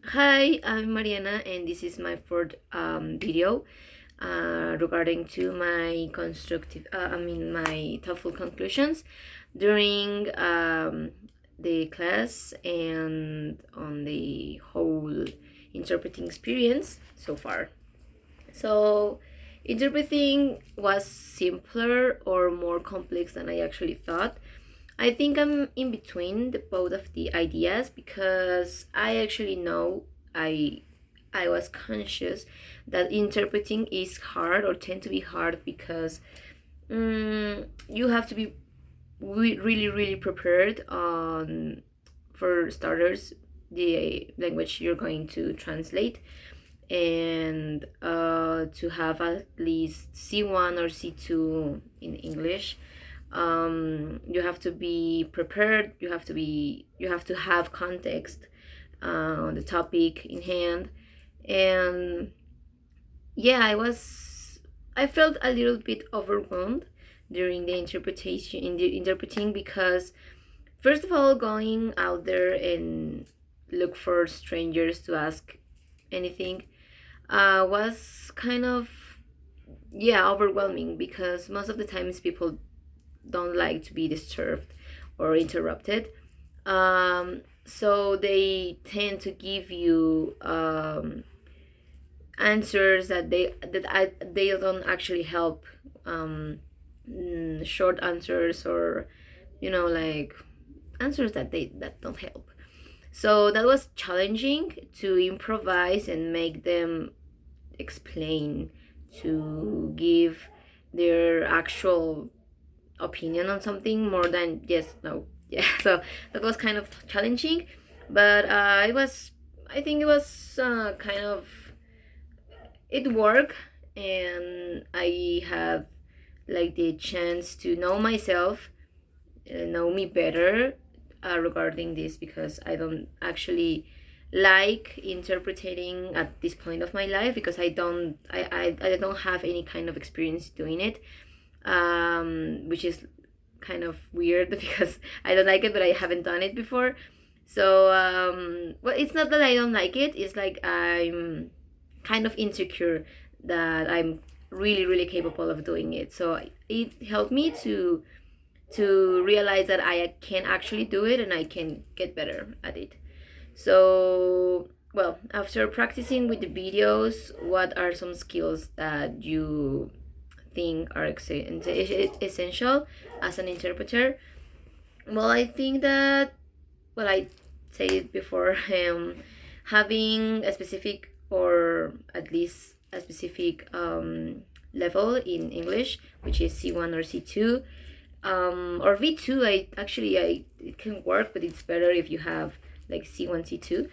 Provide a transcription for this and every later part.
Hi, I'm Mariana, and this is my fourth video regarding to my my TOEFL conclusions during the class and on the whole interpreting experience so far. So, interpreting was simpler or more complex than I actually thought. I think I'm in between both of the ideas because I actually know I I was conscious that interpreting is hard or tend to be hard because you have to be really really prepared on, for starters, the language you're going to translate, and to have at least C1 or C2 in English. You have to be prepared, you have to have context on the topic in hand. And yeah, I felt a little bit overwhelmed during the interpretation in the interpreting because, first of all, going out there and look for strangers to ask anything was kind of, yeah, overwhelming, because most of the times people don't like to be disturbed or interrupted. So they tend to give you answers they don't actually help. Short answers, or like answers that don't help. So that was challenging to improvise and make them explain, to give their actual opinion on something more than yes, no. Yeah, so that was kind of challenging, but I think it was kind of, it worked, and I have like the chance to know myself, know me better regarding this, because I don't actually like interpreting at this point of my life, because I don't have any kind of experience doing it, which is kind of weird because I don't like it, but I haven't done it before. So well, it's not that I don't like it, it's like I'm kind of insecure that I'm really really capable of doing it. So it helped me to realize that I can actually do it and I can get better at it. So, well, after practicing with the videos, what are some skills that you think are essential as an interpreter? Well, I think that, well, I said it before, having a specific, or at least a specific level in English, which is C1 or C2, or V2. I it can work, but it's better if you have like C1, C2.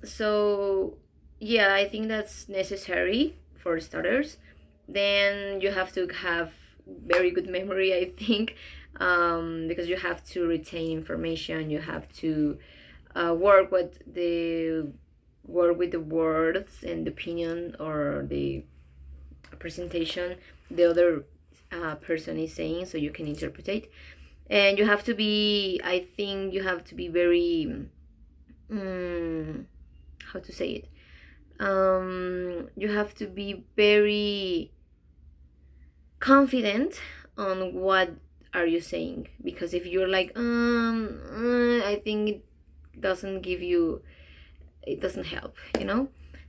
So yeah, I think that's necessary for starters. Then you have to have very good memory, I think, because you have to retain information. You have to work with the words and the opinion or the presentation the other person is saying, so you can interpret it. And you have to be, I think you have to be very, how to say it, you have to be very confident on what are you saying, because if you're like I think it doesn't give you, it doesn't help,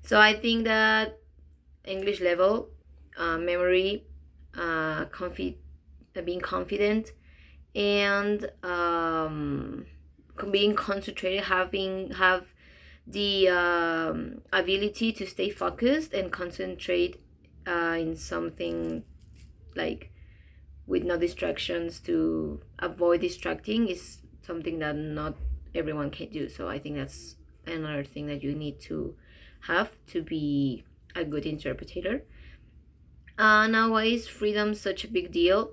so I think that English level, memory, being confident, and being concentrated, have the ability to stay focused and concentrate in something, like with no distractions, to avoid distracting, is something that not everyone can do. So I think that's another thing that you need to have to be a good interpreter. Now, why is freedom such a big deal?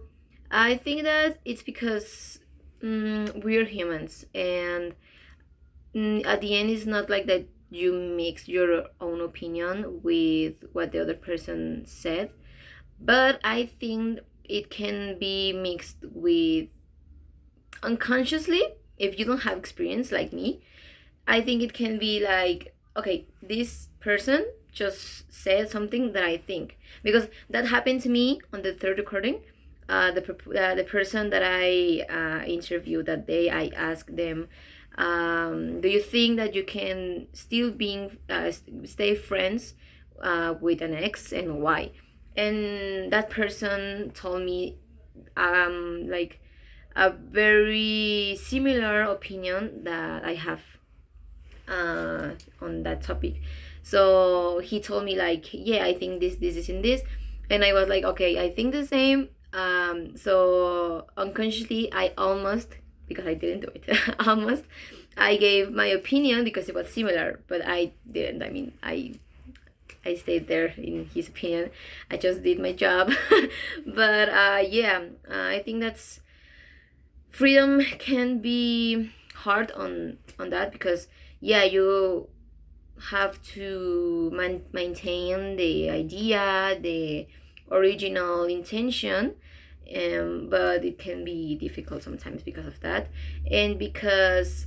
I think that it's because we're humans, and at the end, it's not like that you mix your own opinion with what the other person said, but I think it can be mixed with unconsciously if you don't have experience like me. I think it can be like, okay, this person just said something that I think, because that happened to me on the third recording. The person that I interviewed that day, I asked them, do you think that you can still being stay friends with an ex, and why? And that person told me like a very similar opinion that I have on that topic. So he told me like, yeah, I think this is in this, and I was like, okay, I think the same. So unconsciously, I almost, because I didn't do it, almost I gave my opinion because it was similar, but I didn't. I mean, I stayed there in his opinion. I just did my job. But yeah, I think that's freedom can be hard on that, because yeah, you have to maintain the idea, the original intention, but it can be difficult sometimes because of that, and because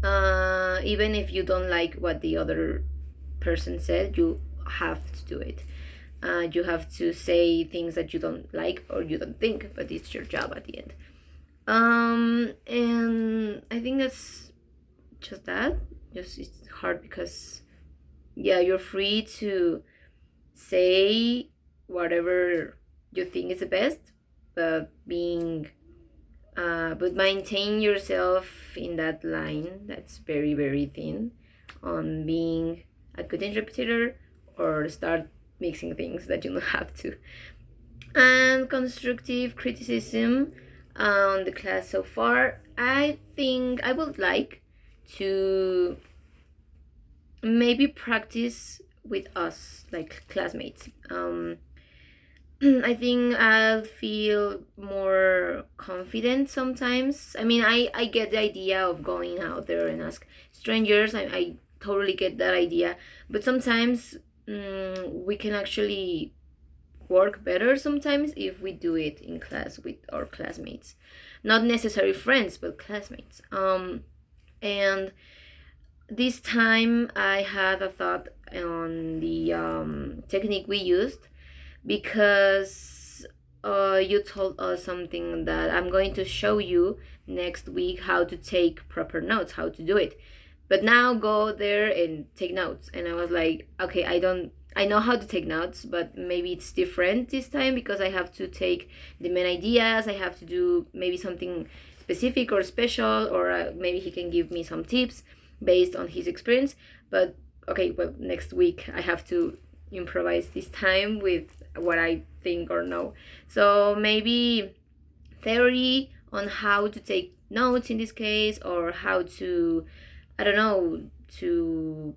even if you don't like what the other person said, you have to do it. You have to say things that you don't like or you don't think, but it's your job at the end. And I think that's just that. Just it's hard because yeah, you're free to say whatever you think is the best, but but maintain yourself in that line that's very very thin, on being a good interpreter or start mixing things that you don't have to. And constructive criticism on the class so far, I think I would like to maybe practice with us, like classmates. I think I'll feel more confident sometimes. I mean, I get the idea of going out there and ask strangers. I totally get that idea. But sometimes we can actually work better sometimes if we do it in class with our classmates. Not necessarily friends, but classmates. And this time I had a thought on the technique we used, because you told us something that I'm going to show you next week, how to take proper notes, how to do it. But now go there and take notes. And I was like, okay, I know how to take notes, but maybe it's different this time because I have to take the main ideas. I have to do maybe something specific or special, or maybe he can give me some tips based on his experience. But okay, well, next week I have to improvise this time with what I think or know. So maybe theory on how to take notes in this case, or how to, I don't know, to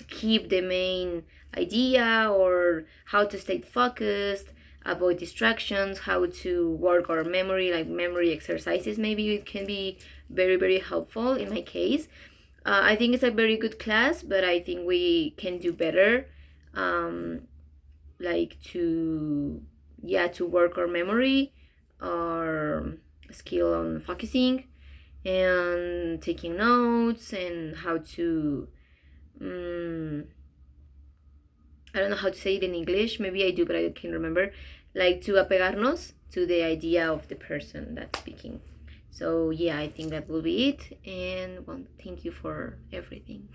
keep the main idea, or how to stay focused, avoid distractions, how to work our memory, like memory exercises. Maybe it can be very very helpful in my case. I think it's a very good class, but I think we can do better, like to work our memory, our skill on focusing and taking notes, and how to I don't know how to say it in English. Maybe I do, but I can't remember. Like to apegarnos to the idea of the person that's speaking. So yeah, I think that will be it. And well, thank you for everything.